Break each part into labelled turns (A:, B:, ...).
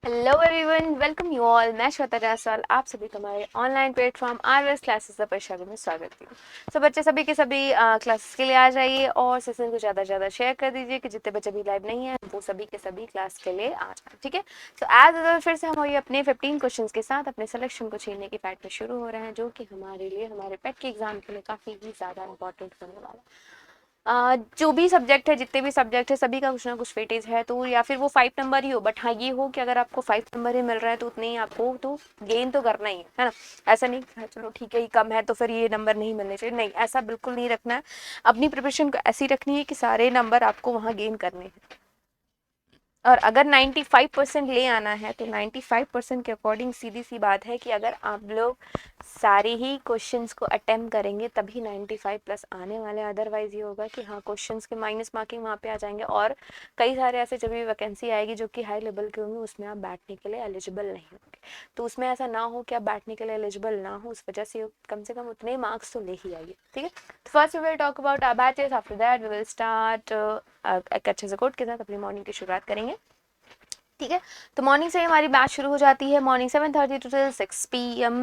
A: Hello everyone, welcome you all. मैं श्वेता जायसवाल आप सभी का हमारे online platform RS classes the परीक्षा में स्वागत करती हूँ। सो बच्चे सभी के सभी क्लासेस के लिए आ जाइए और सेशन को ज़्यादा से ज़्यादा शेयर कर दीजिए कि जितने बच्चे भी लाइव नहीं है वो सभी के सभी क्लास के लिए आ जाए। ठीक है, सो एज फिर से हम वही अपने 15 क्वेश्चन के साथ अपने सिलेक्शन को छीनने की फाइट में शुरू हो रहे हैं, जो कि हमारे लिए हमारे पेट के एग्जाम के लिए काफ़ी ही ज़्यादा इंपॉर्टेंट होने वाला है। जो भी सब्जेक्ट है, जितने भी सब्जेक्ट है, सभी का कुछ ना कुछ वेटेज है, तो या फिर वो 5 नंबर ही हो, बट हाँ ये हो कि अगर आपको 5 नंबर ही मिल रहा है तो उतने ही आपको तो गेन तो करना ही है ना। ऐसा नहीं कि चलो ठीक है ये कम है तो फिर ये नंबर नहीं मिलने चाहिए, नहीं ऐसा बिल्कुल नहीं रखना है। अपनी प्रिपरेशन को ऐसी रखनी है कि सारे नंबर आपको वहाँ गेन करने हैं। और अगर 95% ले आना है तो 95% के अकॉर्डिंग सीधी सी बात है कि अगर आप लोग सारे ही क्वेश्चंस को अटेम्प्ट करेंगे तभी 95 प्लस आने वाले, अदरवाइज ये होगा कि हाँ क्वेश्चंस के माइनस मार्किंग वहाँ पे आ जाएंगे और कई सारे ऐसे जब भी वैकेंसी आएगी जो कि हाई लेवल के होंगे उसमें आप बैठने के लिए एलिजिबल नहीं होंगे। तो उसमें ऐसा ना हो कि आप बैठने के लिए एलिजिबल ना हो, उस वजह से कम उतने मार्क्स तो ले ही आइए। ठीक है, तो first we will talk about our batches, after that we will start एक अच्छे से कोट के साथ अपनी मॉर्निंग की शुरुआत करेंगे। ठीक है, तो मॉर्निंग से हमारी बैच शुरू हो जाती है। Morning 7:30 to till 6 PM,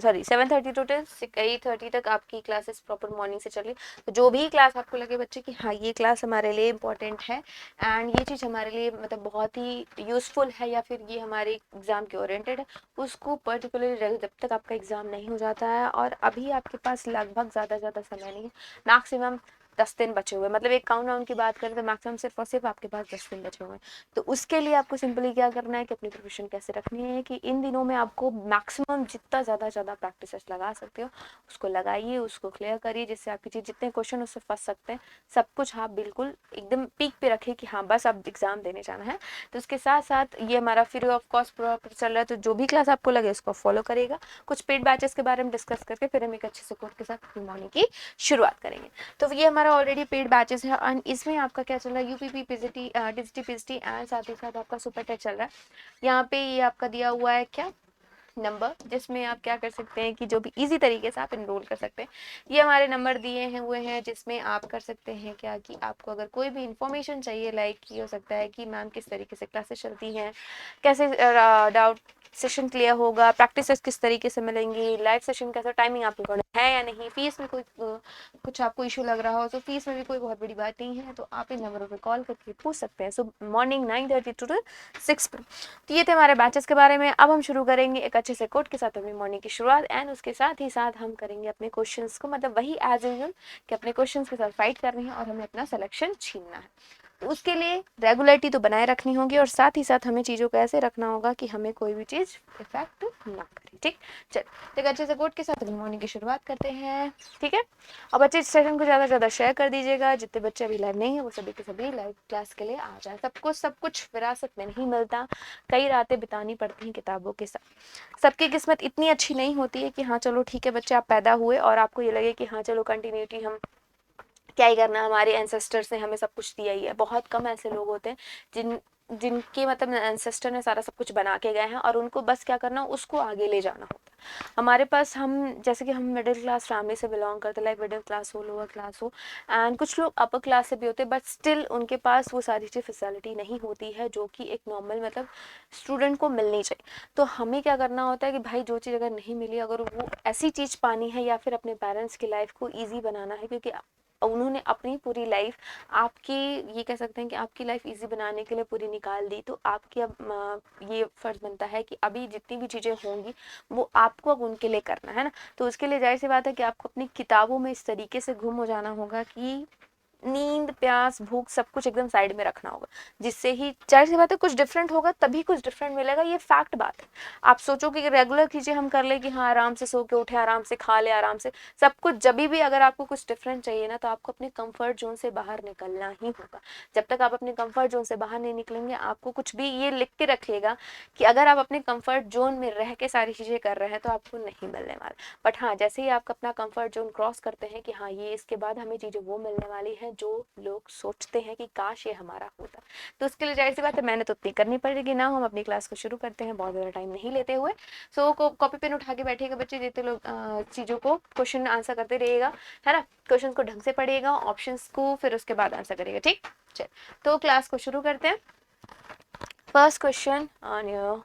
A: sorry 7:30 to till 8:30 तक आपकी क्लासेस प्रॉपर मॉर्निंग से चल रही। तो जो भी क्लास आपको लगे बच्चे कि हाँ ये क्लास हमारे लिए इंपॉर्टेंट है एंड ये चीज़ हमारे लिए मतलब बहुत ही यूजफुल है या फिर ये हमारे एग्जाम के ओरिएंटेड है, उसको पर्टिकुलरली जब तक आपका एग्जाम नहीं हो जाता है। और अभी आपके पास लगभग ज़्यादा समय नहीं है, मैक्सिमम 10 दिन बचे हुए, मतलब एक काउंटडाउन की बात करें तो मैक्सिमम सिर्फ और सिर्फ आपके पास 10 दिन बचे हुए हैं। तो उसके लिए आपको सिंपली क्या करना है कि अपनी प्रिपरेशन कैसे रखनी है कि इन दिनों में आपको मैक्सिमम जितना ज़्यादा प्रैक्टिस लगा सकते हो उसको लगाइए, उसको क्लियर करिए, जिससे आपकी चीज़ जितने क्वेश्चन उससे फंस सकते हैं सब कुछ आप बिल्कुल एकदम पीक पे रखें कि हाँ बस अब एग्जाम देने जाना है। तो उसके साथ साथ ये हमारा फ्री ऑफ कॉस्ट प्रोग्राम चल रहा है, तो जो भी क्लास आपको लगे उसको फॉलो करेगा। कुछ पेड बैचेस के बारे में डिस्कस करके फिर हम एक अच्छे सपोर्ट के साथ अपनी मॉर्निंग की शुरुआत करेंगे। तो ये हमारा ऑलरेडी पेड बैचेस है और इसमें आपका क्या चल रहा है, यूपीपी पीजीटी डिजिटी पीजीटी एंड साथ ही साथ आपका सुपर टेट चल रहा है। यहाँ पे ये आपका दिया हुआ है क्या नंबर, जिसमें आप क्या कर सकते हैं कि जो भी इजी तरीके से आप इनरोल कर सकते हैं। ये हमारे नंबर दिए हैं हुए हैं जिसमें आप कर सकते हैं क्या कि आपको अगर कोई भी इंफॉर्मेशन चाहिए, लाइक ये हो सकता है कि मैम किस तरीके से क्लासेस चलती हैं, कैसे डाउट सेशन क्लियर होगा, प्रैक्टिसेस किस तरीके से मिलेंगी, लाइव सेशन कैसा टाइमिंग आपको है या नहीं, फीस में कोई कुछ आपको इशू लग रहा हो तो फीस में भी कोई बहुत बड़ी बात नहीं है, तो आप इन नंबरों पे कॉल करके पूछ सकते हैं। सो मॉर्निंग 9:30 टू 6 पे। तो ये थे हमारे बैचेस के बारे में। अब हम शुरू करेंगे एक अच्छे से कोट के साथ अपनी मॉर्निंग की शुरुआत एंड उसके साथ ही साथ हम करेंगे अपने क्वेश्चंस को, मतलब वही एज यूजुअल कि अपने क्वेश्चंस के साथ फाइट करनी है और हमें अपना सिलेक्शन छीनना है। तो उसके लिए रेगुलरिटी तो बनाए रखनी होगी और साथ ही साथ हमें चीज़ों को ऐसे रखना होगा कि हमें कोई भी चीज़ इफेक्ट ना करे। ठीक, चल एक अच्छे से कोट के साथ अपनी मॉर्निंग की शुरुआत करते हैं। ठीक है, और बच्चे इस सेशन को ज़्यादा से ज़्यादा शेयर कर दीजिएगा, जितने बच्चे अभी लाइव नहीं है वो सभी के सभी लाइव क्लास के लिए आ जाए। सब कुछ विरासत में नहीं मिलता, कई रातें बितानी पड़ती हैं किताबों के साथ। सबकी किस्मत इतनी अच्छी नहीं होती है कि हाँ चलो ठीक है बच्चे आप पैदा हुए और आपको ये लगे कि हाँ चलो कंटिन्यूटी हम क्या ही करना, हमारे एंसेस्टर्स ने हमें सब कुछ दिया ही है। बहुत कम ऐसे लोग होते हैं जिनके मतलब एंसेस्टर ने सारा सब कुछ बना के गए हैं और उनको बस क्या करना उसको आगे ले जाना होता है। हमारे पास हम जैसे कि हम मिडिल क्लास फैमिली से बिलोंग करते, लाइक मिडिल क्लास हो, लोअर क्लास हो एंड कुछ लोग अपर क्लास से भी होते हैं, बट स्टिल उनके पास वो सारी चीज़ फैसिलिटी नहीं होती है जो कि एक नॉर्मल मतलब स्टूडेंट को मिलनी चाहिए। तो हमें क्या करना होता है कि भाई जो चीज़ अगर नहीं मिली, अगर वो ऐसी चीज़ पानी है या फिर अपने पेरेंट्स की लाइफ को ईजी बनाना है, क्योंकि उन्होंने अपनी पूरी लाइफ आपकी ये कह सकते हैं कि आपकी लाइफ इजी बनाने के लिए पूरी निकाल दी, तो आपकी अब ये फ़र्ज़ बनता है कि अभी जितनी भी चीज़ें होंगी वो आपको अब उनके लिए करना है ना। तो उसके लिए जाहिर सी बात है कि आपको अपनी किताबों में इस तरीके से गुम हो जाना होगा कि नींद, प्यास, भूख सब कुछ एकदम साइड में रखना होगा, जिससे ही जाहिर सी बात है कुछ डिफरेंट होगा तभी कुछ डिफरेंट मिलेगा, ये फैक्ट बात है। आप सोचो कि रेगुलर चीज़ें हम कर ले कि हाँ आराम से सो के उठे, आराम से खा ले, आराम से सब कुछ, जब भी अगर आपको कुछ डिफरेंट चाहिए ना तो आपको अपने कंफर्ट जोन से बाहर निकलना ही होगा। जब तक आप अपने कंफर्ट जोन से बाहर नहीं निकलेंगे, आपको कुछ भी ये लिख के रखिएगा कि अगर आप अपने कंफर्ट जोन में रह के सारी चीज़ें कर रहे हैं तो आपको नहीं मिलने वाला। बट हाँ जैसे ही आप अपना कंफर्ट जोन क्रॉस करते हैं कि हाँ ये इसके बाद हमें चीज़ें वो मिलने वाली है जो लोग सोचते हैं कि काश ये हमारा होता, तो उसके लिए जाहिर सी बात है मेहनत उतनी करनी पड़ेगी ना। हम अपनी क्लास को शुरू करते हैं बहुत ज़्यादा टाइम नहीं लेते हुए। सो कॉपी पेन उठा के बैठिएगा बच्चे, जितने लोग चीज़ों को क्वेश्चन आंसर करते रहिएगा, है ना। क्वेश्चन को ढंग से पढ़िएगा, ऑप्शंस को, फिर उसके बाद आंसर करिएगा। ठीक, चल तो क्लास को शुरू करते हैं। फर्स्ट क्वेश्चन ऑन योर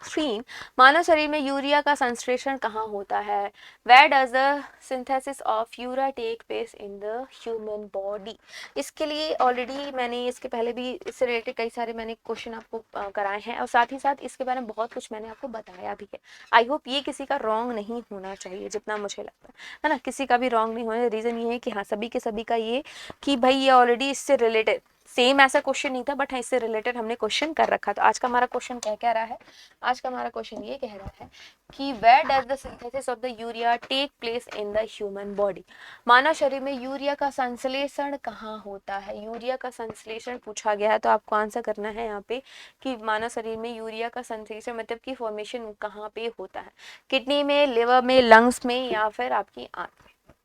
A: 3 मानव शरीर में यूरिया का संश्लेषण कहाँ होता है? Where does the synthesis of urea take place in the human body? इसके लिए ऑलरेडी मैंने इसके पहले भी इससे रिलेटेड कई सारे मैंने क्वेश्चन आपको कराए हैं और साथ ही साथ इसके बारे में बहुत कुछ मैंने आपको बताया भी है। आई होप ये किसी का रॉन्ग नहीं होना चाहिए, जितना मुझे लगता है ना, किसी का भी रॉन्ग नहीं होना। रीज़न ये है कि हाँ सभी के सभी का ये कि भाई ये ऑलरेडी इससे रिलेटेड सेम ऐसा क्वेश्चन नहीं था, बट हाँ इससे रिलेटेड हमने क्वेश्चन कर रखा। तो आज का हमारा क्वेश्चन क्या कह रहा है? आज का हमारा क्वेश्चन ये कह रहा है कि where does the synthesis of the urea take place in the human body? मानव शरीर में यूरिया का संश्लेषण कहाँ होता है? यूरिया का संश्लेषण पूछा गया है, तो आपको आंसर करना है यहाँ पे कि मानव शरीर में यूरिया का संश्लेषण मतलब कि फॉर्मेशन कहाँ पे होता है? किडनी में, लिवर में, लंग्स में, या फिर आपकी आंत में,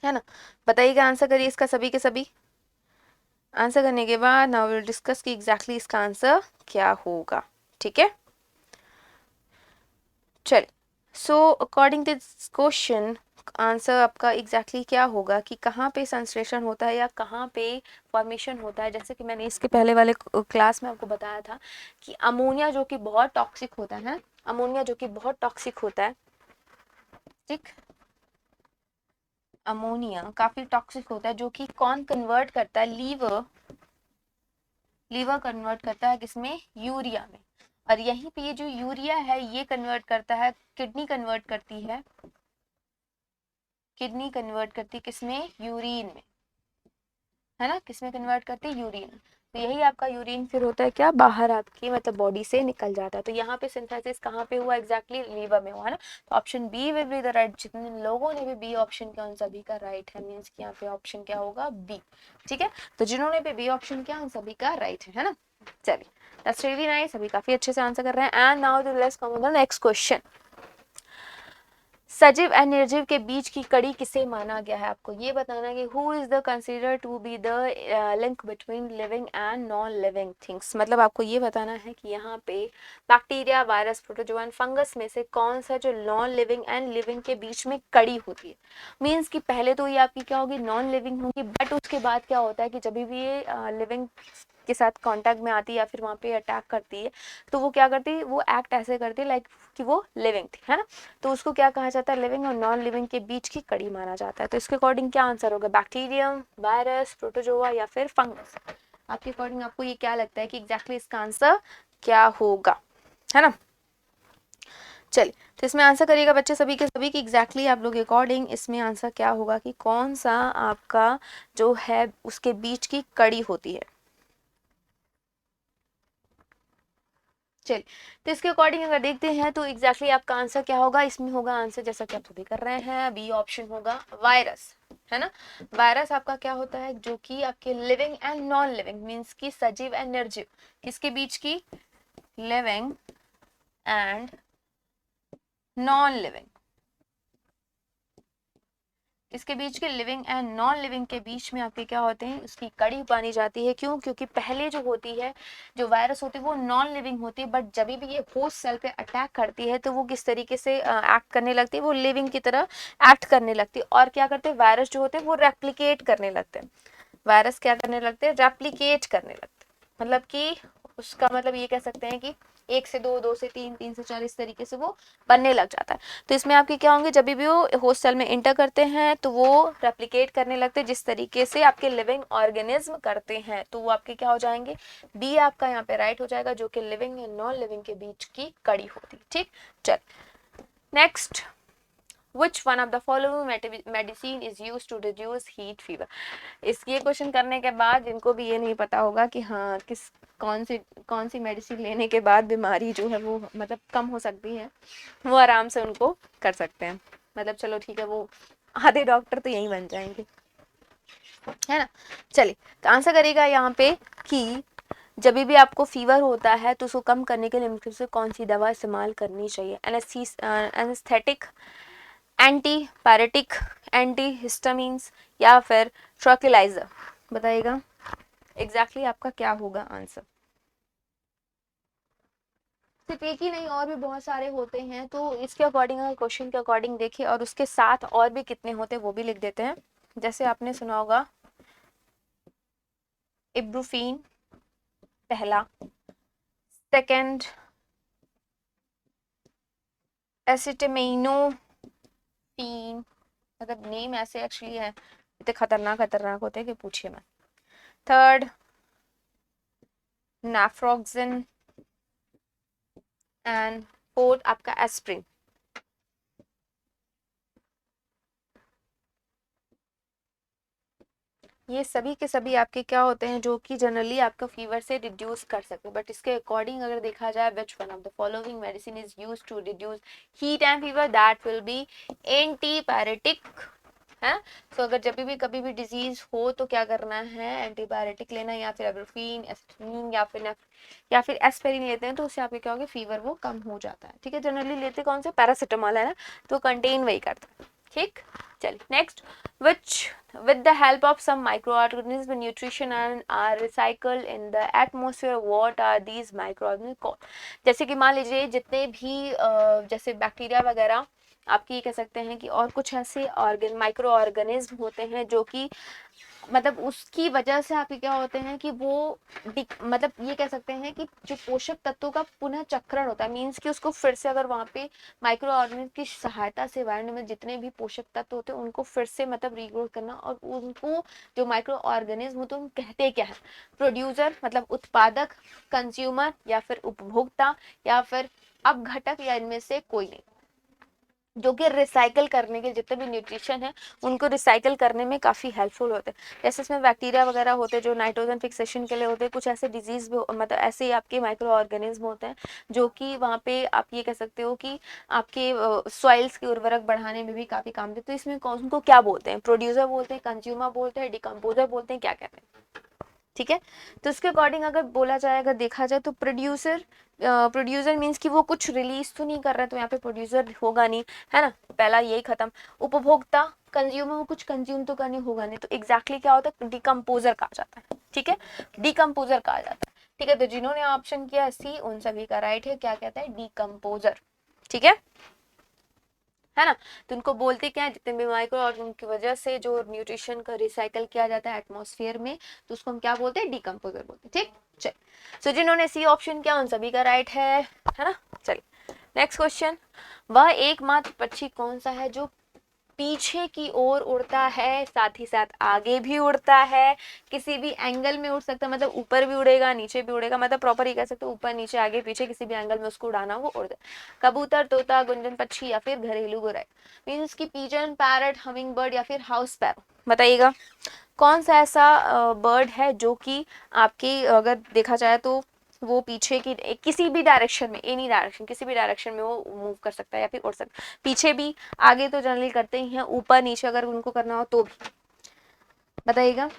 A: है ना? बताइएगा, आंसर करिए इसका सभी के सभी। आंसर करने के बाद नाउ विल डिस्कस कि एग्जैक्टली इसका आंसर क्या होगा। ठीक है, चल so according to this question answer आपका एग्जैक्टली क्या होगा कि कहाँ पे संश्लेषण होता है या कहाँ पे फॉर्मेशन होता है? जैसे कि मैंने इसके पहले वाले क्लास में आपको बताया था कि अमोनिया जो कि बहुत टॉक्सिक होता है, अमोनिया जो कि बहुत टॉक्सिक होता है, ठीक, अमोनिया काफी टॉक्सिक होता है, जो कि कौन कन्वर्ट करता है? लीवर, लीवर कन्वर्ट करता है किसमें? यूरिया में। और यहीं पे ये जो यूरिया है ये कन्वर्ट करता है, किडनी कन्वर्ट करती है, किडनी कन्वर्ट करती है किसमें? यूरिन में, है ना? किसमें कन्वर्ट करती है? यूरिन। तो यही आपका यूरिन फिर होता है क्या? बाहर आपकी मतलब बॉडी से निकल जाता है। तो यहाँ पे सिंथेसिस कहाँ पे हुआ? एग्जैक्टली लीवर में हुआ, है ना? तो option B will be the right. जितने लोगों ने भी बी ऑप्शन किया उन सभी का राइट है, मीन्स कि यहाँ पे ऑप्शन क्या होगा? बी। ठीक है, तो जिन्होंने भी बी ऑप्शन किया उन सभी का राइट है ना? चलिए, दैट्स रियली नाइस, सभी काफी अच्छे से आंसर कर रहे हैं। And now let's come on the next question. सजीव और निर्जीव के बीच की कड़ी किसे माना गया है? आपको ये बताना है कि who is the consider to be the link between living and non living things. मतलब आपको ये बताना है कि यहाँ पे बैक्टीरिया, वायरस, प्रोटोजोआ, फंगस में से कौन सा जो नॉन लिविंग एंड लिविंग के बीच में कड़ी होती है। मीन्स कि पहले तो ये आपकी क्या होगी? नॉन लिविंग होगी, बट उसके बाद क्या होता है कि जब भी ये लिविंग के साथ कांटेक्ट में आती है या फिर वहाँ पे अटैक करती है, तो वो क्या करती है? वो एक्ट ऐसे करती है लाइक कि वो लिविंग थी, है ना? तो उसको क्या कहा जाता है? लिविंग और नॉन लिविंग के बीच की कड़ी माना जाता है। तो इसके अकॉर्डिंग क्या आंसर होगा? बैक्टीरियम, वायरस, प्रोटोजोआ या फिर फंगस? आपके अकॉर्डिंग आपको ये क्या लगता है कि एग्जैक्टली इसका आंसर क्या होगा, है ना? चलिए, तो इसमें आंसर करिएगा बच्चे सभी के सभी कि एग्जैक्टली आप लोग के अकॉर्डिंग इसमें आंसर क्या होगा कि कौन सा आपका जो है उसके बीच की कड़ी होती है। चलिए, तो इसके अकॉर्डिंग अगर देखते हैं तो एग्जैक्टली आपका आंसर क्या होगा? इसमें होगा आंसर जैसा कि आप सभी कर रहे हैं, बी ऑप्शन होगा वायरस, है ना? वायरस आपका क्या होता है? जो कि आपके living and non living means की सजीव एंड निर्जीव किसके बीच की? लिविंग एंड नॉन लिविंग, इसके बीच के लिविंग एंड नॉन लिविंग के बीच में आपके क्या होते हैं? उसकी कड़ी मानी जाती है। क्यों? क्योंकि पहले जो होती है, जो वायरस होती है वो नॉन लिविंग होती है, बट जब भी ये होस्ट सेल पे अटैक करती है तो वो किस तरीके से एक्ट करने लगती है? वो लिविंग की तरह एक्ट करने लगती है। और क्या करते हैं? वायरस जो होते हैं वो रेप्लिकेट करने लगते हैं। वायरस क्या करने लगते हैं? रेप्लिकेट करने लगते हैं। मतलब कि उसका मतलब ये कह सकते हैं कि 1 से 2, 2 से 3, 3 से 4 इस तरीके से वो बनने लग जाता है। तो इसमें आपके क्या होंगे? जब भी वो होस्ट सेल में इंटर करते हैं तो वो रेप्लिकेट करने लगते हैं जिस तरीके से आपके लिविंग ऑर्गेनिज्म करते हैं, तो वो आपके क्या हो जाएंगे? बी आपका यहाँ पे राइट हो जाएगा, जो कि लिविंग एंड नॉन लिविंग के बीच की कड़ी होती। ठीक, चल next. Which one of the following medicine is used to reduce heat fever? इस ये क्वेश्चन करने के बाद जिनको भी ये नहीं पता होगा कि हाँ किस कौन सी मेडिसिन लेने के बाद बीमारी जो है वो मतलब कम हो सकती है, वो आराम से उनको कर सकते हैं। मतलब चलो ठीक है, वो आधे डॉक्टर तो यही बन जाएंगे, है ना? चलिए, तो आंसर करेगा यहाँ पे कि जब भी आपको फीवर होता है तो उसको कम करने के लिए से कौन सी दवा इस्तेमाल करनी चाहिए? Anaesthetic, anti pyretic, anti histamines या फिर ट्रॉक्यूलाइजर? बताइएगा एग्जैक्टली आपका क्या होगा आंसर। सिर्फ एक ही नहीं, और भी बहुत सारे होते हैं, तो इसके अकॉर्डिंग अगर क्वेश्चन के अकॉर्डिंग देखिए और उसके साथ और भी कितने होते हैं वो भी लिख देते हैं। जैसे आपने सुना होगा इब्रुफीन पहला, सेकंड एसिटामिनोफेन, मतलब नेम ऐसे एक्चुअली है, इतने खतरनाक खतरनाक होते हैं कि पूछिए मैं। थर्ड नाफ्रोक्सिन एंड फोर्थ आपका एस्प्रिन। ये सभी के सभी आपके क्या होते हैं जो कि जनरली आपका फीवर से रिड्यूस कर सकते हैं, बट इसके अकॉर्डिंग अगर देखा जाए which one of the following medicine is used to reduce heat and fever, that will be antipyretic है। सो अगर जब भी कभी भी डिजीज हो तो क्या करना है, एंटीबायोटिक लेना, या फिर एब्रोफिन, एस्पिरिन या फिर एस्पिरिन लेते हैं तो उससे आपके क्या होगा, फीवर वो कम हो जाता है। ठीक है, जनरली लेते कौन से, पैरासिटामॉल है ना, तो कंटेन वही करता है। ठीक, चलिए next, which with the help of some microorganisms nutrition and are recycled in the atmosphere, what are these microorganisms called? जैसे कि मान लीजिए जितने भी जैसे बैक्टीरिया वगैरह आपकी कह सकते हैं कि और कुछ ऐसे ऑर्गन माइक्रो ऑर्गेनिज्म होते हैं जो कि मतलब उसकी वजह से आपके क्या होते हैं कि वो मतलब ये कह सकते हैं कि जो पोषक तत्वों का पुनः चक्रण होता है, मीन्स कि उसको फिर से अगर वहाँ पे माइक्रो ऑर्गेनिज्म की सहायता से वायुमंडल में जितने भी पोषक तत्व होते हैं उनको फिर से मतलब रीग्रोथ करना, और उनको जो माइक्रो ऑर्गेनिज्म होते हैं उनको कहते क्या है, प्रोड्यूसर मतलब उत्पादक, कंज्यूमर या फिर उपभोक्ता, या फिर अपघटक, या इनमें से कोई नहीं, जो कि रिसाइकल करने के जितने भी न्यूट्रिशन है उनको रिसाइकल करने में काफ़ी हेल्पफुल होते हैं। जैसे इसमें बैक्टीरिया वगैरह होते हैं जो नाइट्रोजन फिक्सेशन के लिए होते हैं, कुछ ऐसे डिजीज भी मतलब ऐसे ही आपके माइक्रो ऑर्गेनिज्म होते हैं जो कि वहाँ पे आप ये कह सकते हो कि आपके सॉइल्स की उर्वरक बढ़ाने में भी काफ़ी काम देते हैं। तो इसमें कौन को क्या बोलते हैं, प्रोड्यूसर बोलते हैं, कंज्यूमर बोलते हैं, डिकम्पोजर बोलते हैं, क्या कहते हैं। ठीक है, तो इसके अकॉर्डिंग अगर बोला जाए, अगर देखा जाए तो प्रोड्यूसर मीन्स कि वो कुछ रिलीज तो नहीं कर रहा है तो यहाँ पे प्रोड्यूसर होगा नहीं, है ना, पहला यही खत्म। उपभोक्ता, कंज्यूमर, वो कुछ कंज्यूम तो करने होगा नहीं, तो एग्जैक्टली क्या होता है, डिकम्पोजर कहा जाता है। ठीक है, डिकम्पोजर कहा जाता है। ठीक है, तो जिन्होंने ऑप्शन किया सी उन सभी का राइट है, क्या कहता है, डिकम्पोजर। ठीक है ना, तो उनको बोलते क्या है, जितने भी माइक्रो ऑर्गेनिज्म की वजह से जो न्यूट्रिशन का रिसाइकल किया जाता है एटमॉस्फेयर में, तो उसको हम क्या बोलते हैं, डिकम्पोजर बोलते हैं। ठीक, चल, सो जिन्होंने सी ऑप्शन किया उन सभी का राइट है ना। चलिए नेक्स्ट क्वेश्चन, वह एकमात्र पक्षी कौन सा है जो पीछे की ओर उड़ता है साथ ही साथ आगे भी उड़ता है, किसी भी एंगल में उड़ सकता है, मतलब ऊपर भी उड़ेगा नीचे भी उड़ेगा, मतलब प्रॉपर ही कह सकते हो ऊपर नीचे आगे पीछे किसी भी एंगल में उसको उड़ाना वो उड़ जाए। कबूतर, तोता, गुंजन पक्षी या फिर घरेलू गुर्राई, मीन्स की पिजन, पैरट, हमिंग बर्ड या फिर हाउस पैरो, बताइएगा कौन सा ऐसा बर्ड है जो कि आपकी अगर देखा जाए तो वो पीछे की किसी भी डायरेक्शन में, एनी डायरेक्शन, किसी भी डायरेक्शन में वो मूव कर सकता है या फिर उड़ सकता है, पीछे भी आगे तो जनरली करते ही हैं, ऊपर नीचे अगर उनको करना हो तो भी, बताइएगा।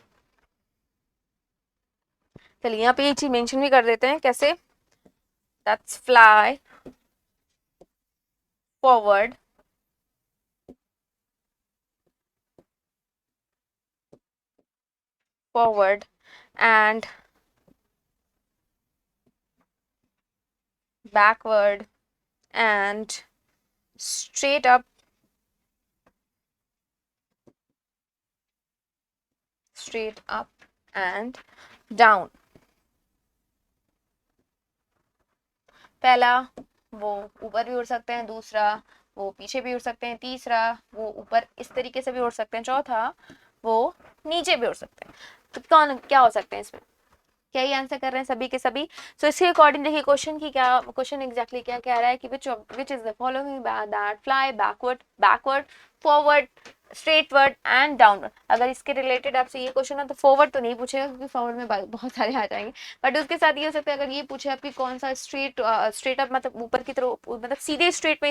A: चलिए यहाँ पे एक चीज मेंशन भी कर देते हैं, कैसे, that's fly forward, forward and backward and straight up, straight up and down। पहला वो ऊपर भी उड़ सकते हैं, दूसरा वो पीछे भी उड़ सकते हैं, तीसरा वो ऊपर इस तरीके से भी उड़ सकते हैं, चौथा वो नीचे भी उड़ सकते हैं। तो कौन क्या हो सकते हैं इसमें, क्या ही आंसर कर रहे हैं सभी के सभी। सो इसके अकॉर्डिंग देखिए क्वेश्चन की क्या, क्वेश्चन एग्जैक्टली क्या कह रहा है कि which is the following that fly backward, backward, forward, straightward and downward. अगर इसके रिलेटेड आपसे ये क्वेश्चन है तो फॉरवर्ड तो नहीं पूछेगा क्योंकि फॉरवर्ड में बहुत सारे आ जाएंगे, बट उसके साथ ये हो सकता है अगर ये पूछे आपकी कौन सा स्ट्रेट अप, मतलब ऊपर की तरफ, मतलब सीधे स्ट्रेट में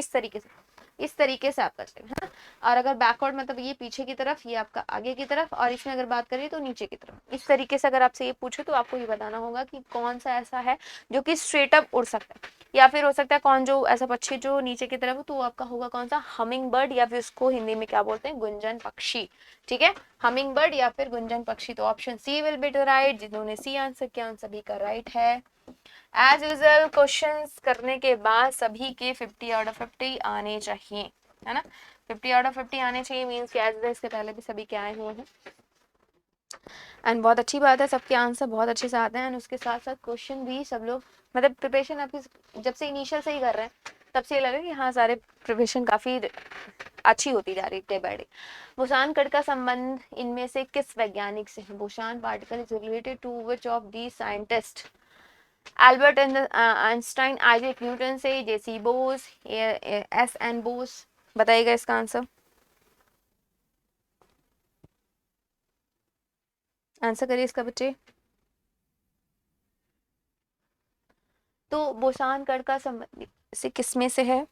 A: इस तरीके से आप करते हैं, है ना। और अगर बैकवर्ड मतलब ये पीछे की तरफ, ये आपका आगे की तरफ, और इसमें अगर बात करें तो नीचे की तरफ, इस तरीके से अगर आपसे ये पूछे तो आपको ये बताना होगा कि कौन सा ऐसा है जो कि स्ट्रेट अप उड़ सकता है, या फिर हो सकता है कौन जो ऐसा पक्षी जो नीचे की तरफ हो, तो वो आपका होगा कौन सा, हमिंग बर्ड, या फिर उसको हिंदी में क्या बोलते हैं, गुंजन पक्षी। ठीक है, हमिंग बर्ड या फिर गुंजन पक्षी, तो option C will be the right. जिन्होंने सी आंसर किया उन सभी का राइट है। एज यूजल क्वेश्चंस करने के बाद सभी के 50 आउट ऑफ 50 आने चाहिए, है ना, 50 आउट ऑफ 50 आने चाहिए, मीन्स कि एज इसके पहले भी सभी के आए हुए हैं, एंड बहुत अच्छी बात है, सबके आंसर बहुत अच्छे से आते हैं, एंड उसके साथ साथ क्वेश्चन भी सब लोग मतलब प्रिपरेशन आपकी जब से इनिशियल से ही कर रहे हैं तब से ये लगा कि हाँ सारे प्रिपरेशन काफी अच्छी होती जा रही डे बाय डे। बोसान कण का संबंध इनमें से किस वैज्ञानिक से है? Boson particle is related to which of the scientist? Albert Einstein, Isaac Newton से, J C Bose, S N Bose. बताइएगा इसका आंसर। आंसर करिए इसका बच्चे। तो बोसान कण का संबंध से किसमें से है?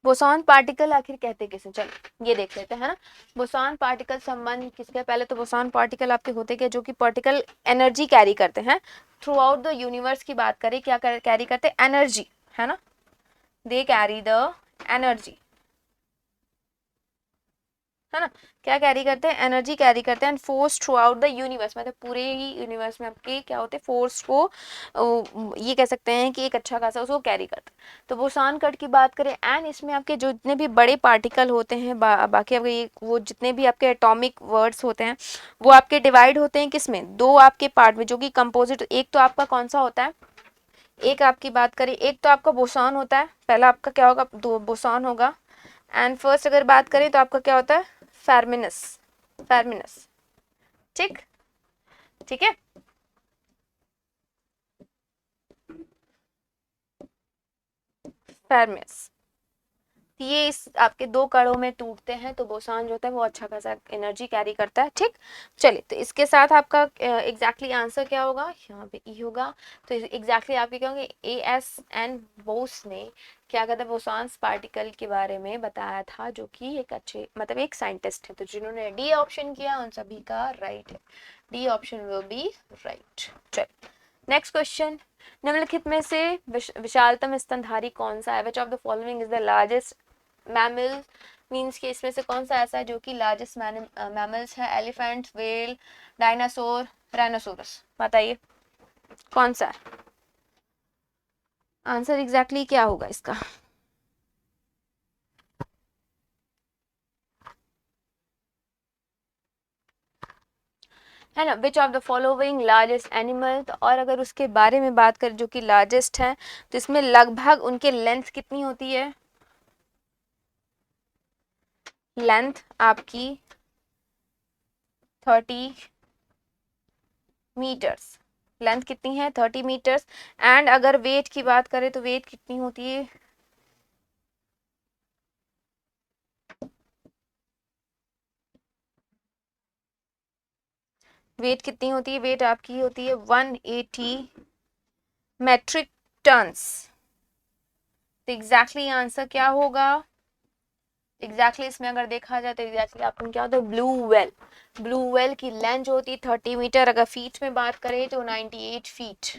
A: बोसॉन पार्टिकल आखिर कहते किसे? चलो ये देख लेते हैं, है ना। बोसॉन पार्टिकल संबंध किसके? पहले तो बोसॉन पार्टिकल आपके होते क्या, जो कि पार्टिकल एनर्जी कैरी करते हैं थ्रू आउट द यूनिवर्स की बात करें, क्या कैरी करते? एनर्जी, है ना। दे कैरी द एनर्जी, है ना। क्या कैरी करते हैं? एनर्जी कैरी करते हैं। And force through out the universe, मतलब पूरे ही यूनिवर्स में आपके क्या होते हैं? फोर्स को ये कह सकते हैं कि एक अच्छा खासा उसको कैरी करते हैं। तो बोसान कट की बात करें, एंड इसमें आपके जो जितने भी बड़े पार्टिकल होते हैं, बाकी आपके ये वो जितने भी आपके एटॉमिक वर्ड्स होते हैं, वो आपके डिवाइड होते हैं किस में? दो आपके पार्ट में, जो कि कंपोजिट। एक तो आपका कौन सा होता है? एक आपकी बात करें, एक तो आपका बोसान होता है, पहला आपका क्या होगा? दो बोसान होगा। एंड फर्स्ट अगर बात करें तो आपका क्या होता है? फेर्मिनस, फेर्मिनस। ठीक, ठीक है। फेर्मिनस, ये इस आपके दो कणों में टूटते हैं, तो बोसान जो होता है वो अच्छा खासा एनर्जी कैरी करता है। ठीक, चलिए, तो इसके साथ आपका एग्जैक्टली आंसर क्या होगा? यहाँ पे ई होगा। तो एग्जैक्टली आपके क्या होंगे? ए एस एन बोस ने क्या कहता है बोसॉन्स पार्टिकल के बारे में बताया था, जो कि एक अच्छे मतलब एक साइंटिस्ट है। तो जिन्होंने डी ऑप्शन किया उन सभी का राइट है। D option will be right. चलिए नेक्स्ट क्वेश्चन। निम्नलिखित में से विशालतम स्तनधारी कौन सा है? विच of the following is the largest mammal? Means कि इसमें से कौन सा ऐसा है जो कि लार्जेस्ट मैमल्स है? Elephant, whale, dinosaur, rhinoceros. बताइए कौन सा है आंसर? एग्जैक्टली क्या होगा इसका? है ना। विच of the following largest animal? तो और अगर उसके बारे में बात करें जो कि लार्जेस्ट है, तो इसमें लगभग उनके लेंथ कितनी होती है? लेंथ आपकी 30 मीटर्स। लेंथ कितनी है? 30 मीटर्स। एंड अगर वेट की बात करें तो वेट कितनी होती है? वेट कितनी होती है? वेट आपकी होती है 180 मेट्रिक टन्स। तो एग्जैक्टली आंसर क्या होगा? एग्जैक्टली इसमें अगर देखा जाए तो एग्जैक्टली आपको क्या होता है? Blue whale. ब्लू व्हेल की लेंथ जो होती है 30 मीटर। अगर फीट में बात करें तो 98 फीट।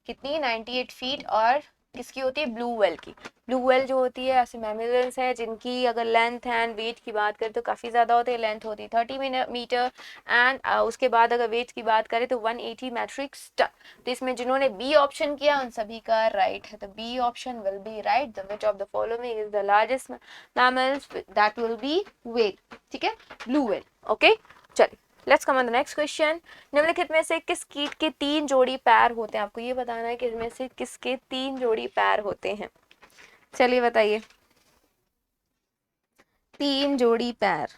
A: कितनी? 98 फीट। और किसकी होती है? ब्लू व्हेल की। ब्लू व्हेल जो होती है ऐसे मैमल्स हैं जिनकी अगर लेंथ एंड वेट की बात करें तो काफ़ी ज़्यादा होती है। लेंथ होती है 30 मीटर एंड उसके बाद अगर वेट की बात करें तो 180 मैट्रिक टन। तो इसमें जिन्होंने बी ऑप्शन किया उन सभी का राइट है। तो B option will be right. The which of the following is the largest mammals? That will be whale. ठीक है, ब्लू व्हेल। ओके, चलिए let's come on the next question. निम्नलिखित में से किस कीट के 3 जोड़ी पैर होते हैं? आपको ये बताना है कि इनमें से किसके 3 जोड़ी पैर होते हैं। चलिए बताइए। 3 जोड़ी पैर,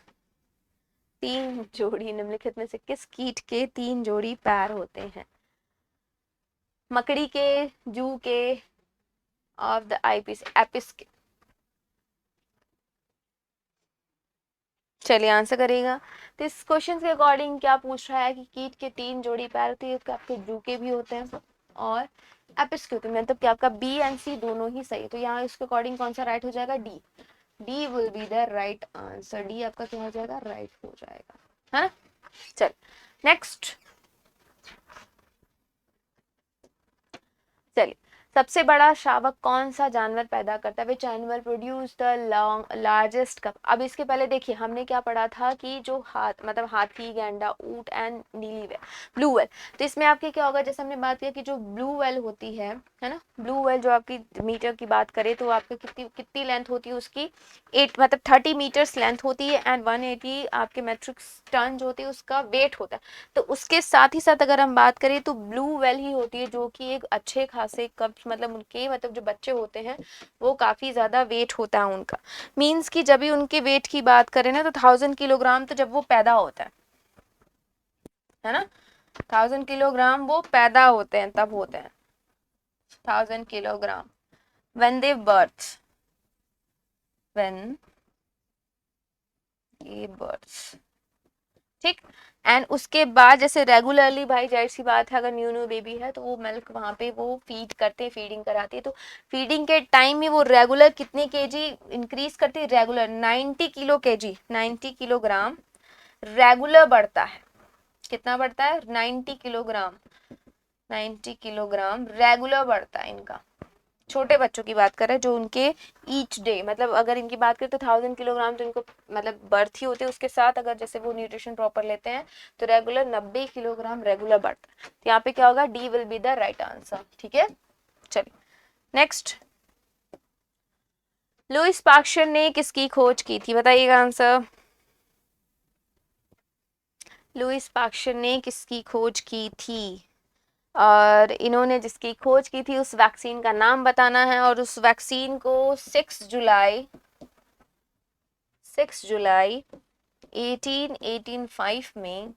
A: 3 जोड़ी निम्नलिखित में से किस कीट के 3 जोड़ी पैर होते हैं? मकड़ी के, जू के, ऑफ द आईपीस एपिस के। चलिए आंसर करेगा। तो इस क्वेश्चन के अकॉर्डिंग क्या पूछ रहा है कि कीट के 3 जोड़ी पैर होते हैं, आपके जू के भी होते हैं और एपिस के होते हैं। मतलब कि आपका बी एंड सी दोनों ही सही है। तो यहाँ इसके अकॉर्डिंग कौन सा राइट हो जाएगा? D. D will be the right answer. D आपका क्या हो जाएगा? राइट हो जाएगा, है ना। चल नेक्स्ट। चलिए सबसे बड़ा शावक कौन सा जानवर पैदा करता है? Which animal produce the largest cup? अब इसके पहले देखिए हमने क्या पढ़ा था कि जो मतलब हाथी, गैंडा, ऊंट एंड नीली वेल, ब्लू वेल। तो इसमें आपके क्या होगा, जैसे हमने बात किया कि जो ब्लू वेल होती है ना, ब्लू वेल जो आपकी मीटर की बात करें तो आपकी कितनी कितनी लेंथ होती है उसकी, 8 मतलब 30 मीटर्स लेंथ होती है एंड 180 आपके मेट्रिक टन जो होती है उसका वेट होता है। तो उसके साथ ही साथ अगर हम बात करें तो ब्लू वेल ही होती है जो कि एक अच्छे खासे कप मतलब उनके मतलब जो बच्चे होते हैं वो काफी ज्यादा वेट होता है उनका। मींस कि जब भी उनके वेट की बात करें ना तो 1000 किलोग्राम तो जब वो पैदा होता है ना, 1000 किलोग्राम वो पैदा होते हैं तब होते हैं 1000 kilogram when they birth, when ये birth, ठीक। एंड उसके बाद जैसे रेगुलरली भाई जाहिर सी बात है अगर न्यू न्यू बेबी है तो वो मिल्क वहाँ पे वो फीड करते हैं, फीडिंग कराती है। तो फीडिंग के टाइम में वो रेगुलर कितने केजी इंक्रीज करती है? Regular 90 kilo KG, 90 kilogram regular बढ़ता है। कितना बढ़ता है? 90 किलोग्राम, 90 किलोग्राम रेगुलर बढ़ता है इनका। छोटे बच्चों की बात करें जो उनके ईच डे मतलब अगर इनकी बात करें तो 1000 किलोग्राम तो इनको मतलब बर्थ ही होते हैं, उसके साथ अगर जैसे वो न्यूट्रिशन प्रॉपर लेते हैं तो रेगुलर 90 किलोग्राम रेगुलर बढ़ता है। तो यहाँ पे क्या होगा? D will be the right answer. ठीक है, चलिए नेक्स्ट। लुईस पास्चर ने किसकी खोज की थी? बताइएगा आंसर। लुईस पास्चर ने किसकी खोज की थी? और इन्होंने जिसकी खोज की थी उस वैक्सीन का नाम बताना है और उस वैक्सीन को 6 जुलाई 1885 में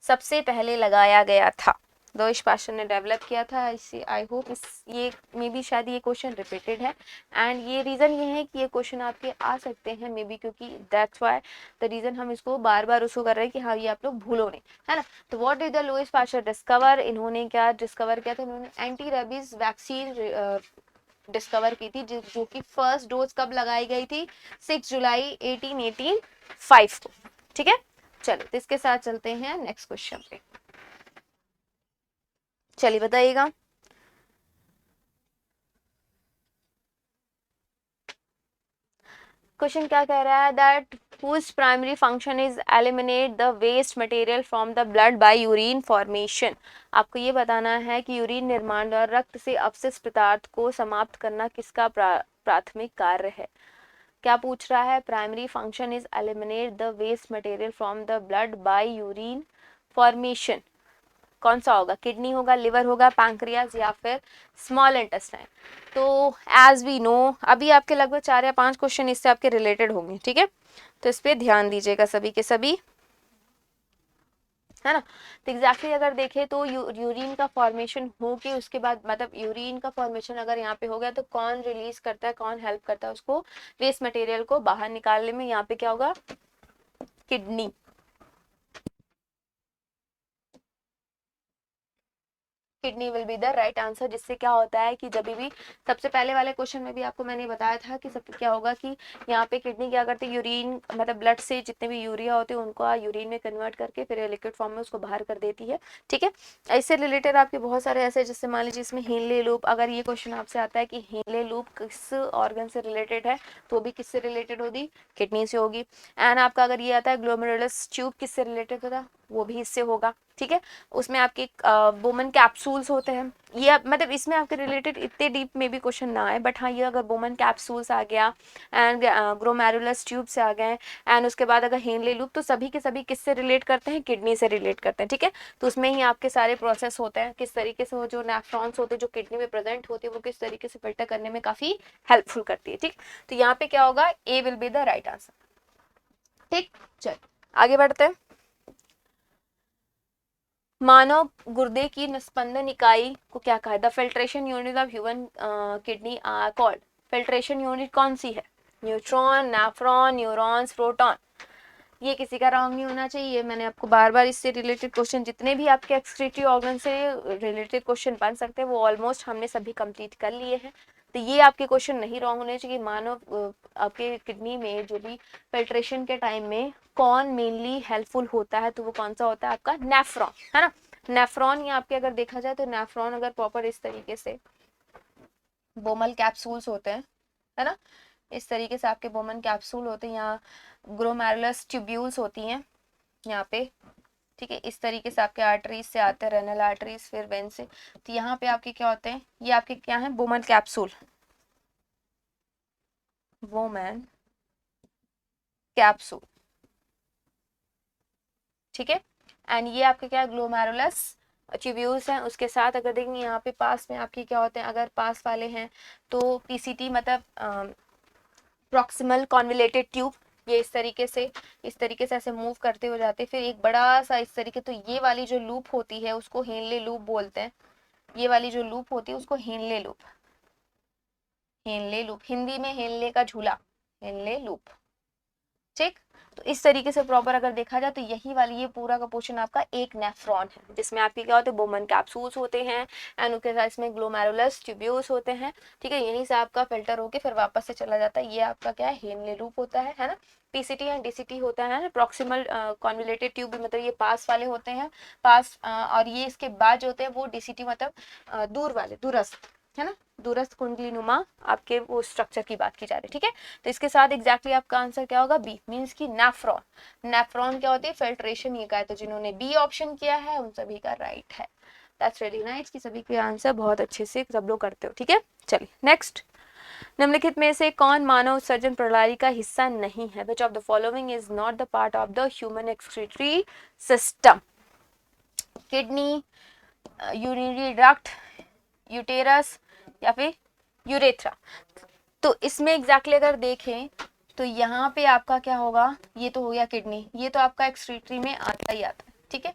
A: सबसे पहले लगाया गया था। लुईस पास्चर ने डेवलप किया था इसे। आई होप इस ये मे बी शायद ये क्वेश्चन रिपीटेड है एंड ये रीज़न ये है कि ये क्वेश्चन आपके आ सकते हैं मे बी, क्योंकि दैट्स वाई द रीज़न हम इसको बार बार उसको कर रहे हैं कि हाँ ये आप लोग भूलो नहीं, है ना। तो what did the Lewis pasture discover? इन्होंने क्या डिस्कवर किया था? इन्होंने एंटी रेबीज वैक्सीन डिस्कवर की थी जो कि फर्स्ट डोज कब लगाई गई थी? 6 जुलाई 1885 को। ठीक है, चलो तो इसके साथ चलते हैं नेक्स्ट क्वेश्चन पे। चलिए बताइएगा। क्वेश्चन क्या कह रहा है? That whose primary function is eliminate the waste material from the blood by urine formation। आपको ये बताना है कि यूरिन निर्माण और रक्त से अपशिष्ट पदार्थ को समाप्त करना किसका प्राथमिक कार्य है? क्या पूछ रहा है? Primary function is eliminate the waste material from the blood by urine formation. कौन सा होगा? किडनी होगा, लिवर होगा, पैंक्रियाज या फिर स्मॉल इंटेस्टाइन? तो एज वी नो अभी आपके लगभग 4 या 5 क्वेश्चन इससे आपके रिलेटेड होंगे। ठीक है, तो इस पे ध्यान दीजिएगा सभी के सभी, है ना। तो एग्जैक्टली अगर देखें तो यूरिन का फॉर्मेशन हो के उसके बाद मतलब यूरिन का फॉर्मेशन अगर यहाँ पे हो गया तो कौन रिलीज करता है, कौन हेल्प करता है उसको वेस्ट मटेरियल को बाहर निकालने में? यहाँ पे क्या होगा? Kidney. Kidney will be the right answer. जिससे क्या होता है कि जब भी सबसे पहले वाले क्वेश्चन में भी आपको मैंने बताया था कि सब क्या होगा कि यहाँ पे किडनी क्या करती है? यूरिन मतलब ब्लड से जितने भी यूरिया होते हैं उनको यूरिन में कन्वर्ट करके फिर लिक्विड फॉर्म में उसको बाहर कर देती है। ठीक है, इससे रिलेटेड आपके बहुत सारे ऐसे जैसे मान लीजिए इसमें हेनले लूप, अगर ये क्वेश्चन आपसे आता है कि हेनले लूप किस ऑर्गन से रिलेटेड है तो भी किससे रिलेटेड होगी? किडनी से होगी। एंड आपका अगर ये आता है ग्लोमेरुलस ट्यूब किससे रिलेटेड होगा? वो भी इससे होगा। ठीक है, उसमें आपके बोमन कैप्सूल्स होते हैं। ये मतलब इसमें आपके रिलेटेड इतने डीप में भी क्वेश्चन ना आए, बट हाँ ये अगर बोमन कैप्सूल्स आ गया एंड ग्लोमेरुलस ट्यूब से आ गए एंड उसके बाद अगर हेनले लूप, तो सभी के सभी किससे रिलेट करते हैं? किडनी से रिलेट करते हैं। ठीक है, तो उसमें ही आपके सारे प्रोसेस होते हैं किस तरीके से वो जो नेफ्रॉन्स होते हैं जो किडनी में प्रेजेंट होते हैं वो किस तरीके से फिल्टर करने में काफी हेल्पफुल करती है। ठीक, तो यहाँ पे क्या होगा? A will be the right answer. ठीक, चल आगे बढ़ते हैं। मानव गुर्दे की निस्पंदन इकाई को क्या कहा है? The filtration unit of human kidney are called. Filtration unit कौन सी है? Neutron, nephron, neurons, proton? ये किसी का रॉन्ग नहीं होना चाहिए। मैंने आपको बार बार इससे रिलेटेड क्वेश्चन जितने भी आपके एक्सक्रीटरी ऑर्गन से रिलेटेड क्वेश्चन बन सकते हैं वो ऑलमोस्ट हमने सभी कंप्लीट कर लिए हैं। तो ये आपके क्वेश्चन नहीं रॉन्ग होने चाहिए। मानव आपके किडनी में जो भी फिल्ट्रेशन के टाइम में कौन मेनली हेल्पफुल होता है तो वो कौन सा होता है? आपका नेफ्रॉन, है ना। नेफ्रॉन ही आपके अगर देखा जाए तो नेफ्रॉन अगर प्रॉपर इस तरीके से बोमल कैप्सूल्स होते हैं, है ना, इस तरीके से आपके बोमन कैप्सूल होते हैं, यहाँ ग्लोमेरुलस ट्यूब्यूल्स होती हैं यहाँ पे, ठीक है, इस तरीके से आपके आर्टरीज से आते हैं, रेनल आर्टरीज, फिर वेन से, तो यहाँ पे आपके क्या होते हैं, ये आपके क्या है, बोमन कैप्सूल, बोमन कैप्सूल, ठीक है, एंड ये आपके क्या है, ग्लोमेरुलस ट्यूब्यूल्स हैं। उसके साथ अगर देखेंगे यहाँ पे पास में आपके क्या होते हैं, अगर पास वाले हैं तो पीसीटी मतलब प्रॉक्सिमल कॉन्वलेटेड ट्यूब, ये इस तरीके से ऐसे मूव करते हो जाते हैं, फिर एक बड़ा सा इस तरीके, तो ये वाली जो लूप होती है उसको हेनले लूप बोलते हैं, ये वाली जो लूप होती है उसको Henle loop, Henle loop, Hindi में हेनले का झूला, हेनले लूप, ठीक। तो इस तरीके से प्रॉपर अगर देखा जाए तो यही वाली ये पूरा का पोर्शन आपका एक नेफ्रॉन है, जिसमें आपके क्या होते हैं, बोमन कैप्सूल्स होते हैं, एंड उसके साथ इसमें ग्लोमेरुलस ट्यूब्यूल्स होते हैं, ठीक है, यहीं से आपका फिल्टर होके फिर वापस से चला जाता है, ये आपका क्या है, हेनले लूप होता है ना। पीसीटी एंड डीसीटी होता है प्रॉक्सिमल कॉन्वलेटेड ट्यूब, मतलब ये पास वाले होते हैं, पास और ये इसके बाद जो होते हैं वो डीसीटी मतलब दूर वाले, दूरस्थ, है ना, दूरस्थ कुंडली नुमा आपके वो स्ट्रक्चर की बात की जा रही है, ठीक है। तो इसके साथ एग्जैक्टली आपका आंसर क्या होगा, बी, मींस की नेफ्रॉन। नेफ्रॉन क्या होती है, फिल्ट्रेशन, ये कहा है, तो जिन्होंने बी ऑप्शन किया है उन सभी का राइट है। दैट्स रियली नाइस कि सभी के आंसर बहुत अच्छे से सब लोग करते हो, ठीक है। चलिए नेक्स्ट, निम्नलिखित में से कौन मानव उत्सर्जन प्रणाली का हिस्सा नहीं है, विच of the following is not the part of the human excretory system, kidney, urinary duct, uterus, या फिर यूरेथ्रा। तो इसमें एग्जैक्टली अगर देखें तो यहाँ पे आपका क्या होगा, ये तो हो गया किडनी, ये तो आपका एक्सक्रीटरी में आता ही आता है, ठीक है,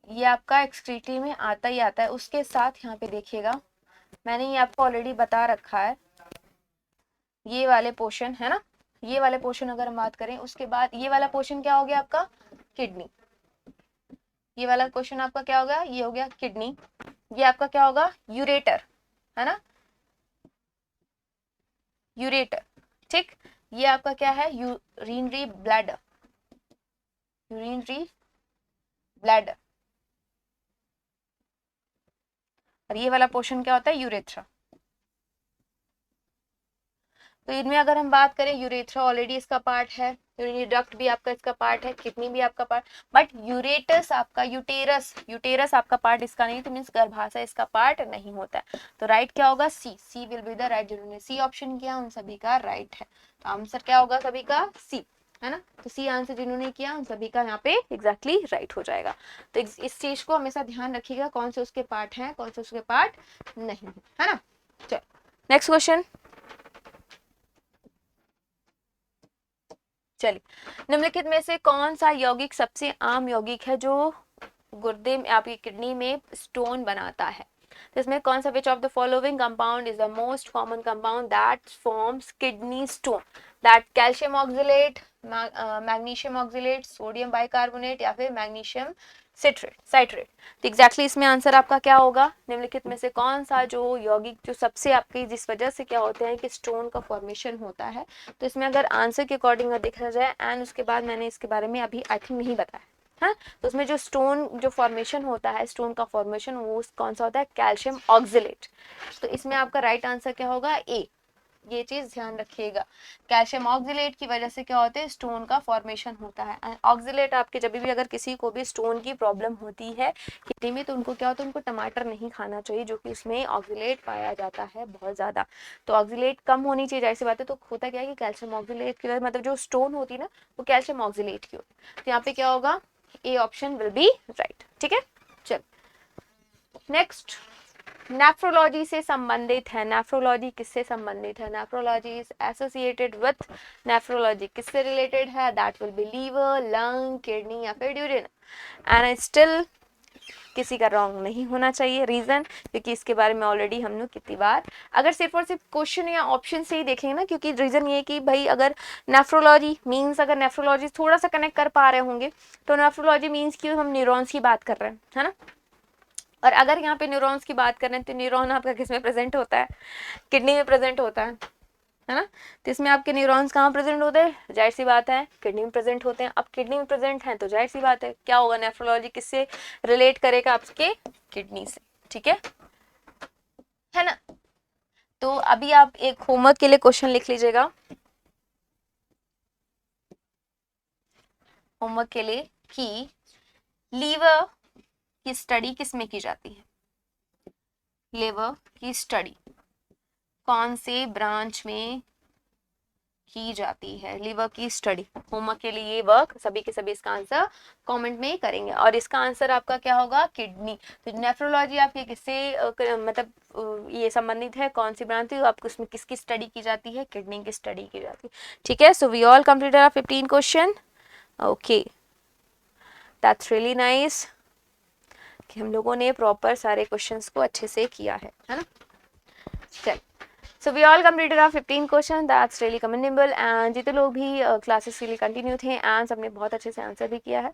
A: ये आपका एक्सक्रीटरी में आता ही आता है। उसके साथ यहाँ पे देखिएगा, मैंने ये आपको ऑलरेडी बता रखा है, ये वाले पोर्शन है ना, ये वाले पोर्शन अगर हम बात करें, उसके बाद ये वाला पोर्शन क्या हो गया आपका, किडनी, ये वाला क्वेश्चन आपका क्या होगा, ये हो गया किडनी, ये आपका क्या होगा, यूरेटर, है ना, यूरेटर, ठीक, ये आपका क्या है, यूरिनरी ब्लैडर, यूरिनरी ब्लैडर, और ये वाला पोर्शन क्या होता है, यूरेथ्रा। तो इनमें अगर हम बात करें, यूरेथ्रा ऑलरेडी इसका पार्ट है, यूरिनरी डक्ट भी आपका इसका पार्ट है, किडनी भी आपका पार्ट, बट यूरेटस आपका, यूटेरस आपका पार्ट इसका नहीं, तो मीन्स गर्भाशय इसका पार्ट नहीं होता है। तो राइट क्या होगा, सी, सी विल बी द राइट, जिन्होंने सी ऑप्शन किया उन सभी का राइट है। तो आंसर क्या होगा सभी का, सी, है ना। तो सी आंसर जिन्होंने किया उन सभी का यहाँ पे एग्जैक्टली राइट हो जाएगा। तो इस चीज को हमेशा ध्यान रखिएगा, कौन से उसके पार्ट हैं, कौन से उसके पार्ट नहीं है ना। चलो नेक्स्ट क्वेश्चन, चलिए, निम्नलिखित में से कौन सा यौगिक सबसे आम यौगिक है जो गुर्दे में आपकी किडनी में स्टोन बनाता है, तो इसमें कौन सा, विच of the following compound is the most common compound that forms kidney stone, that calcium oxalate, magnesium oxalate, sodium bicarbonate, या फिर मैग्नीशियम साइट्रेट। तो एग्जैक्टली इसमें आंसर आपका क्या होगा, निम्नलिखित में से कौन सा जो यौगिक जो सबसे आपकी जिस वजह से क्या होते हैं कि स्टोन का फॉर्मेशन होता है। तो इसमें अगर आंसर के अकॉर्डिंग देखा जाए, एंड उसके बाद मैंने इसके बारे में अभी आई थिंक नहीं बताया, हाँ, तो उसमें जो स्टोन जो फॉर्मेशन होता है, स्टोन का फॉर्मेशन वो कौन सा होता है, कैल्शियम ऑक्सलेट। तो इसमें आपका राइट आंसर क्या होगा, ए, ये चीज ध्यान रखिएगा, कैल्शियम ऑक्सलेट की वजह से क्या होता है, स्टोन का फॉर्मेशन होता है। ऑक्सलेट आपके जब भी अगर किसी को भी स्टोन की प्रॉब्लम होती है किडनी में, तो उनको क्या होता है, उनको टमाटर नहीं खाना चाहिए, जो कि उसमें ऑक्सलेट पाया जाता है बहुत ज्यादा। तो ऑक्सलेट कम होनी चाहिए, जैसी बात है। तो होता क्या है कि कैल्शियम ऑक्सलेट की वजह, मतलब जो स्टोन होती है ना वो कैल्शियम ऑक्सलेट की होती है। तो यहाँ पे क्या होगा, A option will be right, ठीक है। चल नेक्स्ट, नेफ्रोलॉजी से संबंधित है, नेफ्रोलॉजी किससे संबंधित है, nephrology is associated with, nephrology किससे रिलेटेड है, that will be liver, lung, kidney, या फिर ड्यूरेन। एंड स्टिल किसी का रॉन्ग नहीं होना चाहिए, रीजन क्योंकि इसके बारे में ऑलरेडी हम लोग कितनी बार, अगर सिर्फ और सिर्फ क्वेश्चन या ऑप्शन से ही देखेंगे ना, क्योंकि रीजन ये कि भाई अगर नेफ्रोलॉजी मीन्स, अगर नेफ्रोलॉजी थोड़ा सा कनेक्ट कर पा रहे होंगे तो नेफ्रोलॉजी मीन्स कि हम न्यूरॉन्स की बात कर रहे हैं, है ना। और अगर यहाँ पे न्यूरॉन्स की बात करें तो न्यूरॉन आपका किस में प्रेजेंट होता है, किडनी में प्रेजेंट होता है ना। तो इसमें आपके न्यूरॉन्स कहाँ प्रेजेंट होते हैं, जाहिर सी बात है किडनी में प्रेजेंट होते हैं। अब किडनी में प्रेजेंट हैं तो जाहिर सी बात है क्या होगा, नेफ्रोलॉजी किससे रिलेट करेगा, आपके किडनी से, ठीक है ना। तो अभी आप एक होमवर्क के लिए क्वेश्चन लिख लीजिएगा, होमवर्क के लिए, कि लीवर की स्टडी किस में की जाती है, लीवर की स्टडी कौन से ब्रांच में की जाती है, लीवर की स्टडी। होमवर्क के लिए ये वर्क सभी के सभी इसका आंसर कमेंट में करेंगे, और इसका आंसर आपका क्या होगा, किडनी। तो नेफ्रोलॉजी आपके किससे मतलब ये संबंधित है, कौन सी ब्रांच थी, आपको उसमें किसकी स्टडी की जाती है, किडनी की स्टडी की जाती है। ठीक है, so we all completed our 15 question. Okay, that's really nice कि हम लोगों ने प्रॉपर सारे क्वेश्चंस को अच्छे से किया है ना। चल, so we all completed our 15 question, that's really commendable. And जितने लोग भी क्लासेस के लिए कंटिन्यू थे एंड सबने बहुत अच्छे से आंसर भी किया है।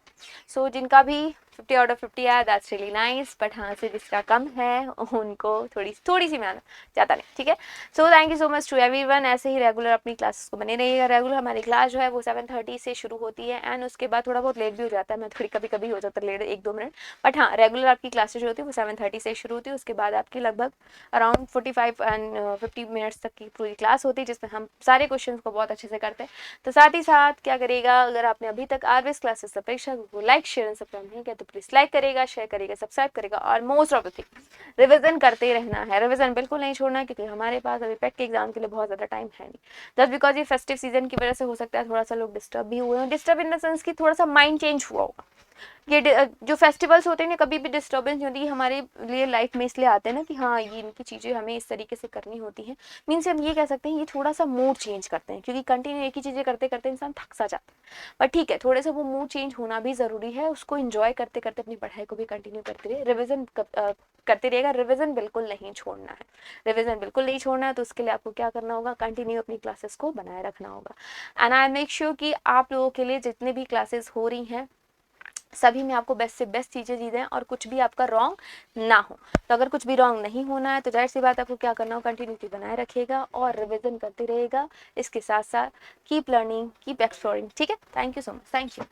A: सो जिनका भी 50 आउट ऑफ 50 है, दैट्स रियली नाइस। बट हाँ, से जिसका कम है उनको थोड़ी सी मेहनत, ज़्यादा नहीं, ठीक है। So thank you so much to everyone. ऐसे ही रेगुलर अपनी क्लासेस को बने रहिएगा। रेगुलर हमारी क्लास जो है वो 7:30 से शुरू होती है, एंड उसके बाद थोड़ा बहुत लेट भी हो जाता है, मैं थोड़ी कभी कभी हो जाता है लेट 1-2 मिनट। बट हाँ, रेगुलर आपकी क्लासेज जो होती है वो 7:30 से शुरू होती है, उसके बाद आपकी लगभग अराउंड 45 एंड 50 मिनट्स तक की पूरी क्लास होती है, जिसमें हम सारे क्वेश्चंस को बहुत अच्छे से करते हैं। तो साथ ही साथ क्या करेगा, अगर आपने अभी तक आरवीएस क्लासेस अपेक्षा को लाइक शेयर एंड सब्सक्राइब नहीं किया तो प्लीज लाइक करेगा, शेयर करेगा, सब्सक्राइब करेगा, और most of the thing revision करते रहना है। रिविजन बिल्कुल नहीं छोड़ना है, क्योंकि हमारे पास अभी पैक के एग्जाम के लिए बहुत ज़्यादा टाइम है नहीं। जस्ट बिकॉज ये फेस्टिव सीजन की वजह से हो सकता है थोड़ा सा लोग डिस्टर्ब भी हुए हैं, डिस्टर्ब इन द सेंस कि थोड़ा सा माइंड चेंज हुआ होगा। ये जो फेस्टिवल्स होते हैं ना, कभी भी डिस्टर्बेंस नहीं होती, हमारे लिए लाइफ में इसलिए आते हैं ना कि हाँ ये इनकी चीज़ें हमें इस तरीके से करनी होती हैं। मीन्स हम ये कह सकते हैं ये थोड़ा सा मूड चेंज करते हैं, क्योंकि कंटिन्यू एक ही चीज़ें करते करते इंसान थक सा जाता है। पर ठीक है, थोड़े सा वो मूड चेंज होना भी ज़रूरी है, उसको इन्जॉय करते करते अपनी पढ़ाई को भी कंटिन्यू करते रहे, रिविजन करते रहेगा। रिविजन बिल्कुल नहीं छोड़ना है, रिविजन बिल्कुल नहीं छोड़ना है। तो उसके लिए आपको क्या करना होगा, कंटिन्यू अपनी क्लासेस को बनाए रखना होगा। एंड आई मेक श्योर कि आप लोगों के लिए जितने भी क्लासेस हो रही हैं सभी में आपको बेस्ट से बेस्ट चीज़ें दी दें, और कुछ भी आपका रॉन्ग ना हो। तो अगर कुछ भी रॉन्ग नहीं होना है तो जाहिर सी बात आपको क्या करना हो, कंटिन्यूटी बनाए रखिएगा और रिविजन करते रहेगा। इसके साथ साथ कीप लर्निंग, कीप एक्सप्लोरिंग। ठीक है, thank you so much, thank you.